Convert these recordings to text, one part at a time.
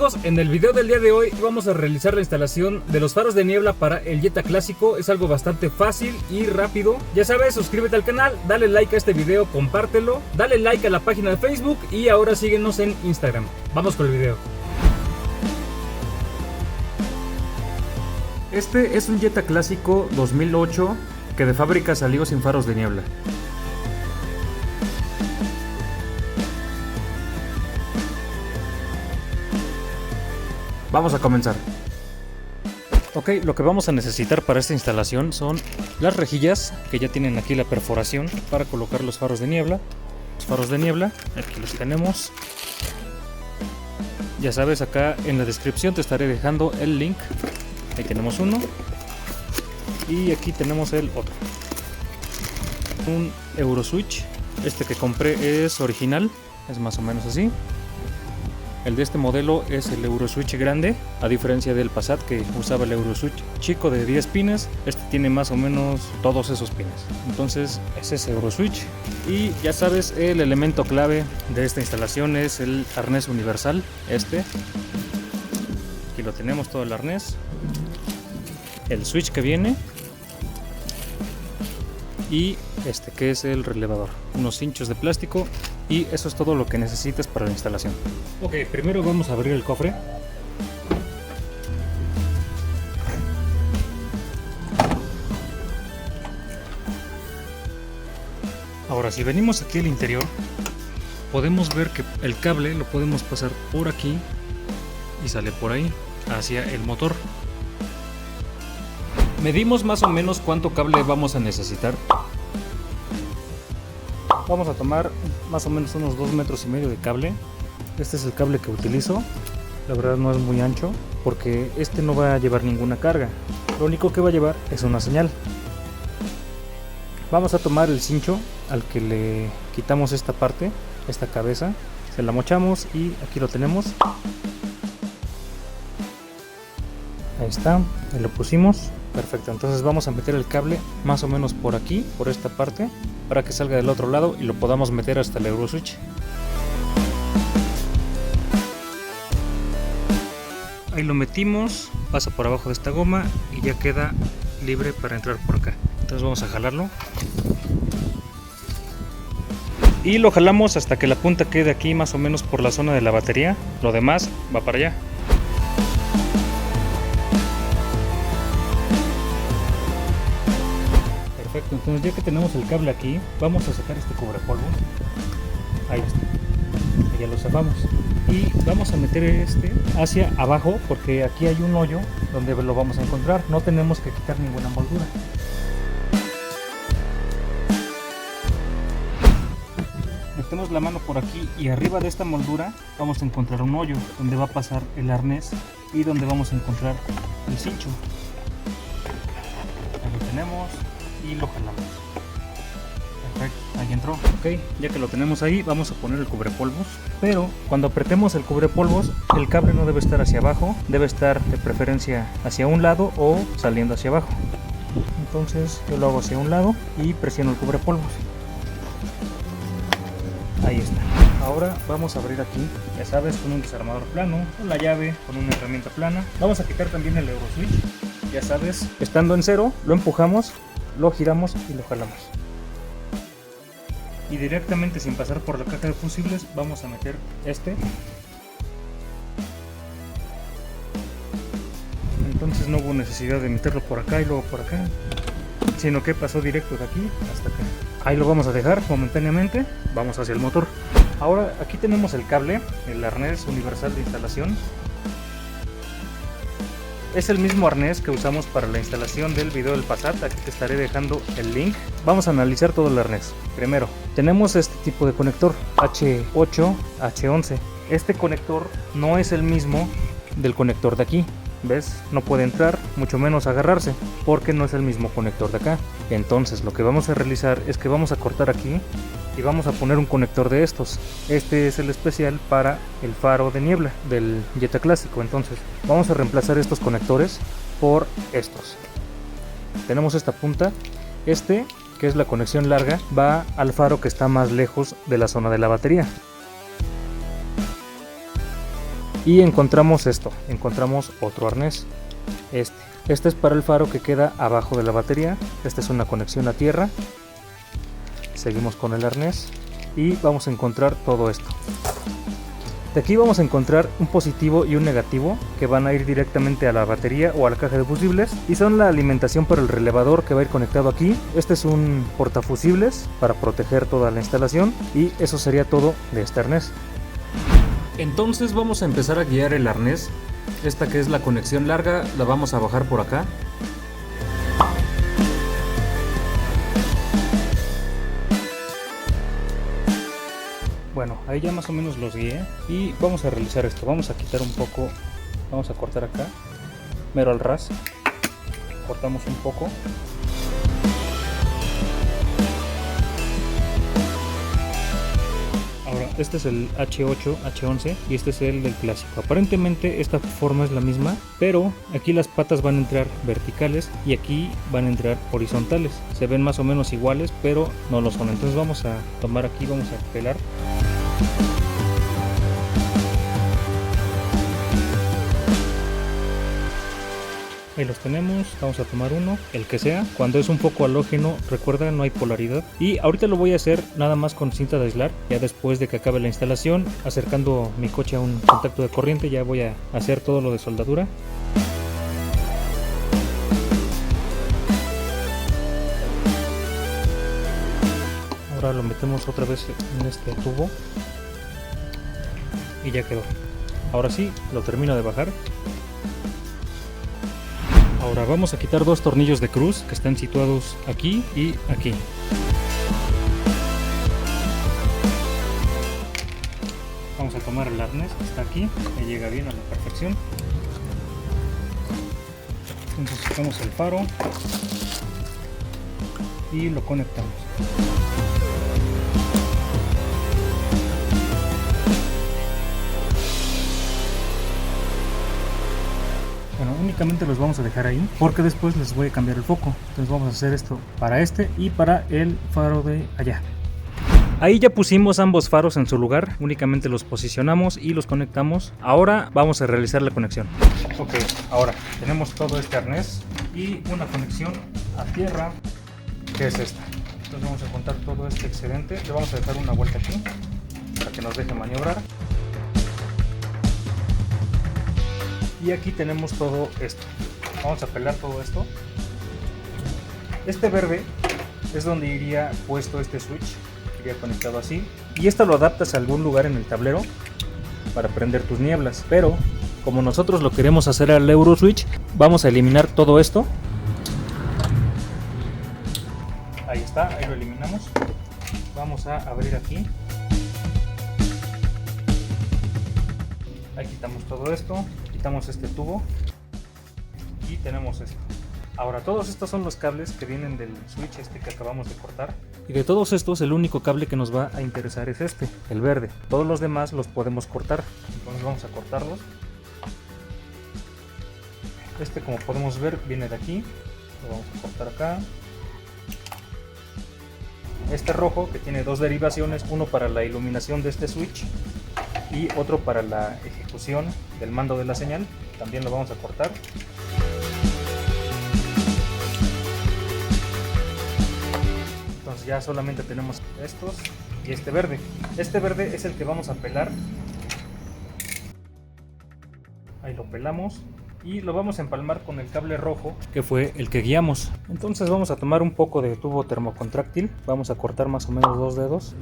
amigos, en el video del día de hoy vamos a realizar la instalación de los faros de niebla para el Jetta Clásico. Es algo bastante fácil y rápido. Ya sabes, suscríbete al canal, dale like a este video, compártelo, dale like a la página de Facebook y ahora síguenos en Instagram. Vamos con el video. Este es un Jetta Clásico 2008 que de fábrica salió sin faros de niebla. Vamos a comenzar. Ok, lo que vamos a necesitar para esta instalación son las rejillas que ya tienen aquí la perforación para colocar los faros de niebla. Los faros de niebla, aquí los tenemos. Ya sabes, acá en la descripción te estaré dejando el link. Ahí tenemos uno. Y aquí tenemos el otro. Un Euroswitch. Este que compré es original, es más o menos así. El de este modelo es el Euroswitch grande, a diferencia del Passat que usaba el Euroswitch chico de 10 pines. Este tiene más o menos todos esos pines. Entonces ese es Euroswitch. Y ya sabes, el elemento clave de esta instalación es el arnés universal. Aquí lo tenemos, todo el arnés. El switch que viene. Y este que es el relevador. Unos cinchos de plástico. Y eso es todo lo que necesitas para la instalación. Ok, primero vamos a abrir el cofre. Ahora, si venimos aquí al interior, podemos ver que el cable lo podemos pasar por aquí y sale por ahí hacia el motor. Medimos más o menos cuánto cable vamos a necesitar. Vamos a tomar más o menos unos 2,5 metros de cable. Este es el cable que utilizo. La verdad no es muy ancho porque este no va a llevar ninguna carga. Lo único que va a llevar es una señal. Vamos a tomar el cincho al que le quitamos esta parte, esta cabeza. Se la mochamos y aquí lo tenemos. Ahí está, ahí lo pusimos. Perfecto, entonces vamos a meter el cable más o menos por aquí, por esta parte, para que salga del otro lado y lo podamos meter hasta el Euroswitch. Ahí lo metimos, pasa por abajo de esta goma y ya queda libre para entrar por acá. Entonces vamos a jalarlo. Y lo jalamos hasta que la punta quede aquí más o menos por la zona de la batería. Lo demás va para allá. Perfecto, entonces ya que tenemos el cable aquí, vamos a sacar este cubrepolvo. Ahí está, ya lo zafamos. Y vamos a meter este hacia abajo porque aquí hay un hoyo donde lo vamos a encontrar. No tenemos que quitar ninguna moldura. Metemos la mano por aquí y arriba de esta moldura vamos a encontrar un hoyo donde va a pasar el arnés y donde vamos a encontrar el cincho. Ahí lo tenemos. Y lo jalamos. Perfecto, ahí entró. Ok, ya que lo tenemos ahí, vamos a poner el cubrepolvos. Pero cuando apretemos el cubrepolvos, el cable no debe estar hacia abajo, debe estar de preferencia hacia un lado o saliendo hacia abajo. Entonces yo lo hago hacia un lado y presiono el cubrepolvos. Ahí está. Ahora vamos a abrir aquí, ya sabes, con un desarmador plano, con la llave, con una herramienta plana. Vamos a quitar también el Euroswitch. Ya sabes, estando en cero, lo empujamos, lo giramos y lo jalamos. Y directamente, sin pasar por la caja de fusibles, vamos a meter este. Entonces no hubo necesidad de meterlo por acá y luego por acá, sino que pasó directo de aquí hasta acá. Ahí lo vamos a dejar momentáneamente. Vamos hacia el motor. Ahora aquí tenemos el cable, el arnés universal de instalación. Es el mismo arnés que usamos para la instalación del video del Passat. Aquí te estaré dejando el link. Vamos a analizar todo el arnés. Primero, tenemos este tipo de conector H8, H11. Este conector no es el mismo del conector de aquí. ¿Ves? No puede entrar, mucho menos agarrarse, porque no es el mismo conector de acá. Entonces lo que vamos a realizar es que vamos a cortar aquí y vamos a poner un conector de estos. Este es el especial para el faro de niebla del Jetta Clásico. Entonces vamos a reemplazar estos conectores por estos. Tenemos esta punta, que es la conexión larga, va al faro que está más lejos de la zona de la batería. y encontramos esto, encontramos otro arnés. Este es para el faro que queda abajo de la batería. Esta es una conexión a tierra. Seguimos con el arnés y vamos a encontrar todo esto. De aquí vamos a encontrar un positivo y un negativo que van a ir directamente a la batería o a la caja de fusibles, y son la alimentación para el relevador que va a ir conectado aquí. Este es un portafusibles para proteger toda la instalación, y eso sería todo de este arnés. Entonces vamos a empezar a guiar el arnés. Esta que es la conexión larga la vamos a bajar por acá. Bueno, ahí ya más o menos los guié y vamos a realizar esto. Vamos a quitar un poco, vamos a cortar acá, mero al ras, cortamos un poco. Ahora, este es el H8, H11 y este es el del clásico. Aparentemente esta forma es la misma, pero aquí las patas van a entrar verticales y aquí van a entrar horizontales. Se ven más o menos iguales, pero no lo son. Entonces vamos a tomar aquí, vamos a pelar. Ahí los tenemos, vamos a tomar uno, el que sea. Cuando es un poco halógeno, recuerda, no hay polaridad. Y ahorita lo voy a hacer nada más con cinta de aislar. Ya después de que acabe la instalación, acercando mi coche a un contacto de corriente, ya voy a hacer todo lo de soldadura. Ahora lo metemos otra vez en este tubo y ya quedó. Ahora sí, lo termino de bajar. Ahora vamos a quitar dos tornillos de cruz que están situados aquí y aquí. Vamos a tomar el arnés que está aquí, que llega bien a la perfección. Entonces sacamos el faro y lo conectamos. Bueno, únicamente los vamos a dejar ahí porque después les voy a cambiar el foco. Entonces vamos a hacer esto para este y para el faro de allá. Ahí ya pusimos ambos faros en su lugar, únicamente los posicionamos y los conectamos. Ahora vamos a realizar la conexión. Ok, ahora tenemos todo este arnés y una conexión a tierra, que es esta. Entonces vamos a juntar todo este excedente, le vamos a dejar una vuelta aquí para que nos deje maniobrar. Y aquí tenemos todo esto. Vamos a pelar todo esto. Este verde es donde iría puesto este switch. Iría conectado así. Y esto lo adaptas a algún lugar en el tablero para prender tus nieblas. Pero como nosotros lo queremos hacer al Euro Switch, vamos a eliminar todo esto. Ahí está, ahí lo eliminamos. Vamos a abrir aquí. Ahí quitamos todo esto. Quitamos este tubo y tenemos esto. Ahora todos estos son los cables que vienen del switch este que acabamos de cortar, y de todos estos el único cable que nos va a interesar es este, el verde. Todos los demás los podemos cortar, entonces vamos a cortarlos. Este, como podemos ver, viene de aquí, lo vamos a cortar acá. Este rojo, que tiene dos derivaciones, uno para la iluminación de este switch y otro para la ejecución del mando de la señal, también lo vamos a cortar. Entonces ya solamente tenemos estos y este verde. Este verde es el que vamos a pelar. Ahí lo pelamos y lo vamos a empalmar con el cable rojo, que fue el que guiamos. Entonces vamos a tomar un poco de tubo termocontráctil, vamos a cortar más o menos 2 dedos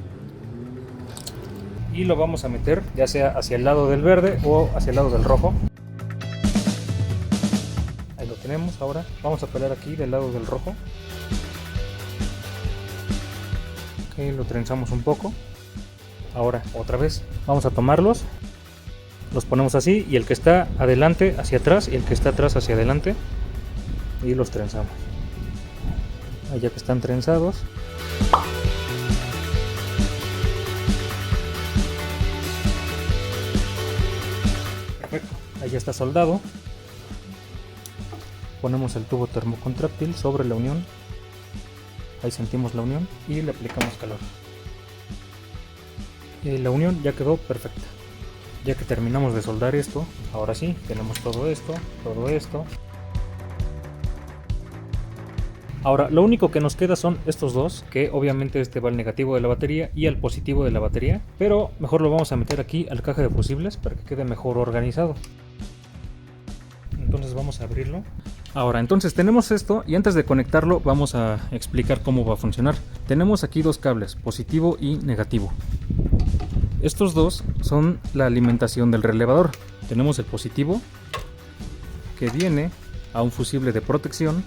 y lo vamos a meter ya sea hacia el lado del verde o hacia el lado del rojo. Ahí lo tenemos. Ahora vamos a pelar aquí del lado del rojo. Ok, lo trenzamos un poco. Ahora otra vez vamos a tomarlos, los ponemos así, y el que está adelante hacia atrás y el que está atrás hacia adelante, y los trenzamos. Ahí ya que están trenzados, perfecto, ahí ya está soldado. Ponemos el tubo termocontráctil sobre la unión, ahí sentimos la unión y le aplicamos calor. La unión ya quedó perfecta. Ya que terminamos de soldar esto, ahora sí, tenemos todo esto, todo esto. Ahora, lo único que nos queda son estos dos, que obviamente este va al negativo de la batería y al positivo de la batería, pero mejor lo vamos a meter aquí a la caja de fusibles para que quede mejor organizado. Entonces vamos a abrirlo. Ahora, entonces tenemos esto y antes de conectarlo vamos a explicar cómo va a funcionar. Tenemos aquí dos cables, positivo y negativo. Estos dos son la alimentación del relevador. Tenemos el positivo que viene a un fusible de protección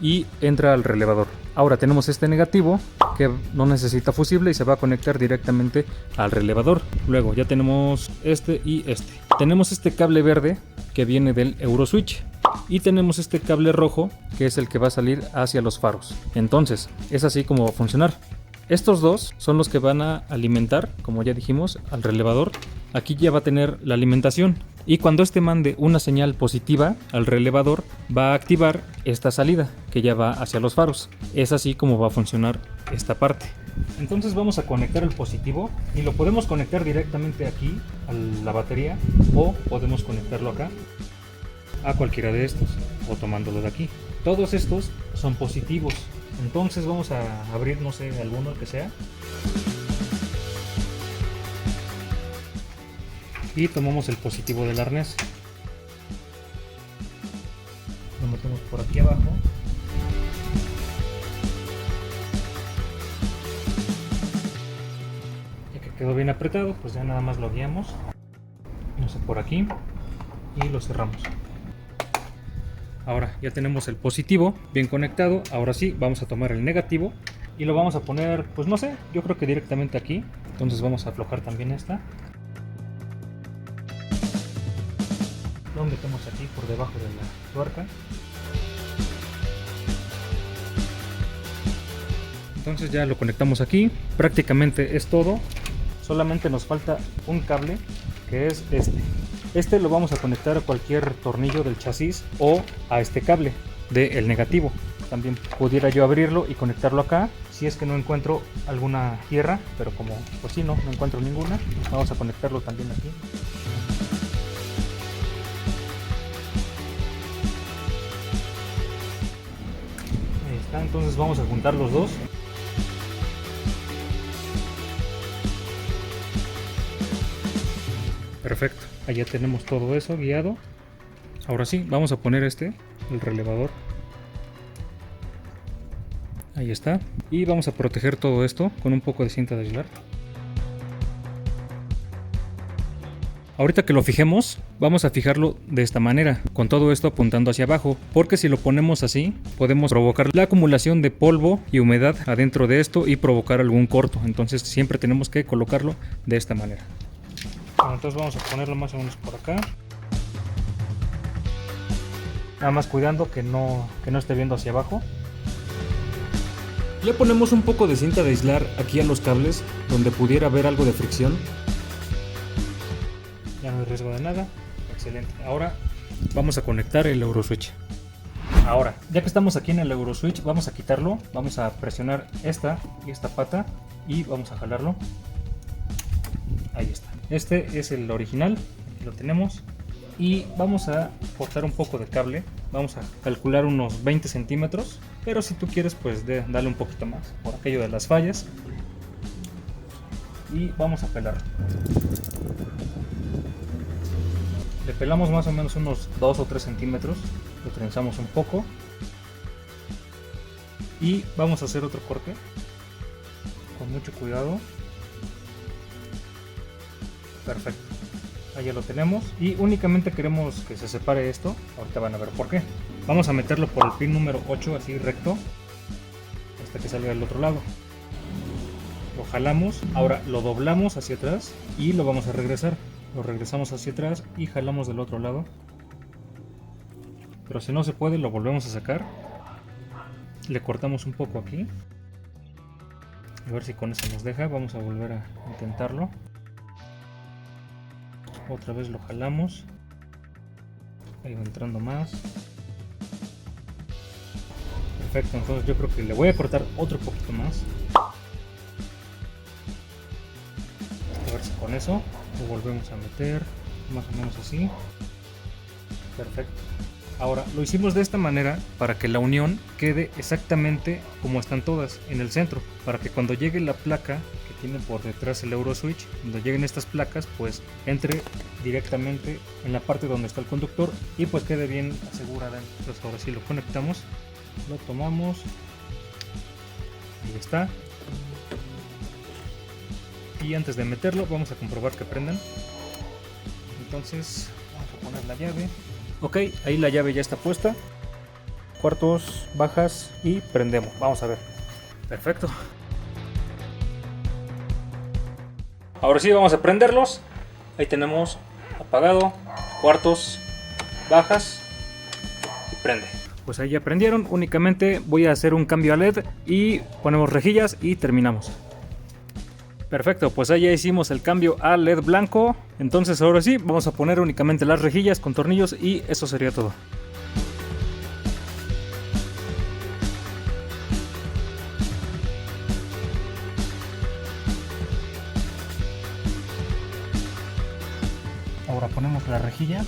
y entra al relevador. Ahora tenemos este negativo que no necesita fusible y se va a conectar directamente al relevador. Luego ya tenemos este y este. Tenemos este cable verde que viene del Euroswitch y tenemos este cable rojo que es el que va a salir hacia los faros. Entonces es así como va a funcionar. Estos dos son los que van a alimentar, como ya dijimos, al relevador. Aquí ya va a tener la alimentación y cuando este mande una señal positiva al relevador va a activar esta salida que ya va hacia los faros. Es así como va a funcionar esta parte. Entonces vamos a conectar el positivo y lo podemos conectar directamente aquí a la batería o podemos conectarlo acá a cualquiera de estos o tomándolo de aquí. Todos estos son positivos. Entonces vamos a abrir, no sé, alguno que sea. Y tomamos el positivo del arnés. Lo metemos por aquí abajo. Ya que quedó bien apretado, pues ya nada más lo guiamos. No sé, por aquí. Y lo cerramos. Ahora ya tenemos el positivo bien conectado. Ahora sí, vamos a tomar el negativo y lo vamos a poner, pues no sé, yo creo que directamente aquí. Entonces vamos a aflojar también esta. Lo metemos aquí por debajo de la tuerca. Entonces ya lo conectamos aquí. Prácticamente es todo. Solamente nos falta un cable que es este. Este lo vamos a conectar a cualquier tornillo del chasis o a este cable del negativo. También pudiera yo abrirlo y conectarlo acá si es que no encuentro alguna tierra, pero como pues sí, no encuentro ninguna, vamos a conectarlo también aquí. Ahí está, entonces vamos a juntar los dos. Perfecto, allá tenemos todo eso guiado. Ahora sí, vamos a poner el relevador. Ahí está. Y vamos a proteger todo esto con un poco de cinta de aislar. Ahorita que lo fijemos, vamos a fijarlo de esta manera, con todo esto apuntando hacia abajo, porque si lo ponemos así, podemos provocar la acumulación de polvo y humedad adentro de esto y provocar algún corto. Entonces siempre tenemos que colocarlo de esta manera. Bueno, entonces vamos a ponerlo más o menos por acá. Nada más cuidando que no esté viendo hacia abajo. Le ponemos un poco de cinta de aislar aquí a los cables donde pudiera haber algo de fricción. Ya no hay riesgo de nada. Excelente. Ahora vamos a conectar el Euroswitch. Ahora, ya que estamos aquí en el Euroswitch, vamos a quitarlo. Vamos a presionar esta y esta pata y vamos a jalarlo. Ahí está. Este es el original. Aquí lo tenemos. Y vamos a cortar un poco de cable. Vamos a calcular unos 20 centímetros. Pero si tú quieres, pues dale un poquito más por aquello de las fallas. Y vamos a pelarlo. Le pelamos más o menos unos 2 o 3 centímetros. Lo trenzamos un poco. Y vamos a hacer otro corte. Con mucho cuidado. Perfecto. Ahí ya lo tenemos. Y únicamente queremos que se separe esto. Ahorita van a ver por qué. Vamos a meterlo por el pin número 8 así recto. Hasta que salga del otro lado. Lo jalamos. Ahora lo doblamos hacia atrás. Y lo vamos a regresar. Lo regresamos hacia atrás y jalamos del otro lado. Pero si no se puede, lo volvemos a sacar. Le cortamos un poco aquí. A ver si con eso nos deja. Vamos a volver a intentarlo. Otra vez lo jalamos. Ahí va entrando más. Perfecto, entonces yo creo que le voy a cortar otro poquito más. A ver si con Con eso lo volvemos a meter más o menos así. Perfecto. Ahora lo hicimos de esta manera para que la unión quede exactamente como están todas en el centro, para que cuando llegue la placa que tiene por detrás el Euroswitch, cuando lleguen estas placas, pues entre directamente en la parte donde está el conductor y pues quede bien asegurada. Entonces ahora sí lo conectamos, lo tomamos y ya está. Y antes de meterlo vamos a comprobar que prendan. Entonces vamos a poner la llave. Ok, ahí la llave ya está puesta. Cuartos, bajas y prendemos. Vamos a ver. Perfecto. Ahora sí vamos a prenderlos. Ahí tenemos apagado, cuartos, bajas y prende. Pues ahí ya prendieron. Únicamente voy a hacer un cambio a LED y ponemos rejillas y terminamos. Perfecto, pues ahí ya hicimos el cambio a LED blanco. Entonces ahora sí, vamos a poner únicamente las rejillas con tornillos y eso sería todo. Ahora ponemos la rejilla.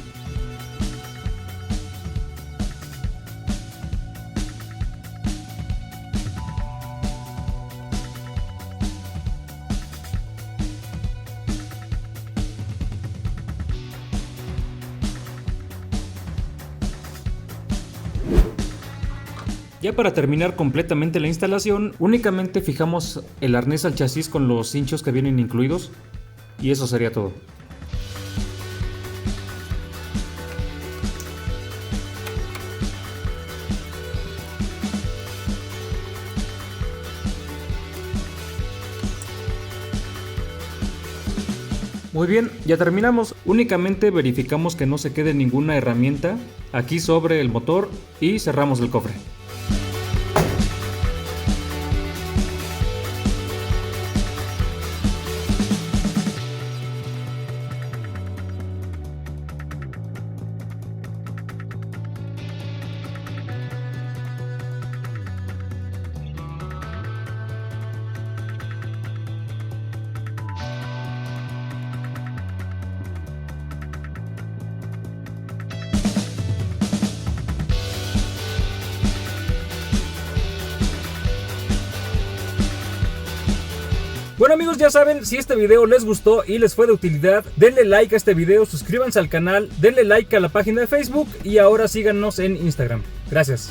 Ya para terminar completamente la instalación, únicamente fijamos el arnés al chasis con los cinchos que vienen incluidos y eso sería todo. Muy bien, ya terminamos. Únicamente verificamos que no se quede ninguna herramienta aquí sobre el motor y cerramos el cofre. Bueno amigos, ya saben, si este video les gustó y les fue de utilidad, denle like a este video, suscríbanse al canal, denle like a la página de Facebook y ahora síganos en Instagram. Gracias.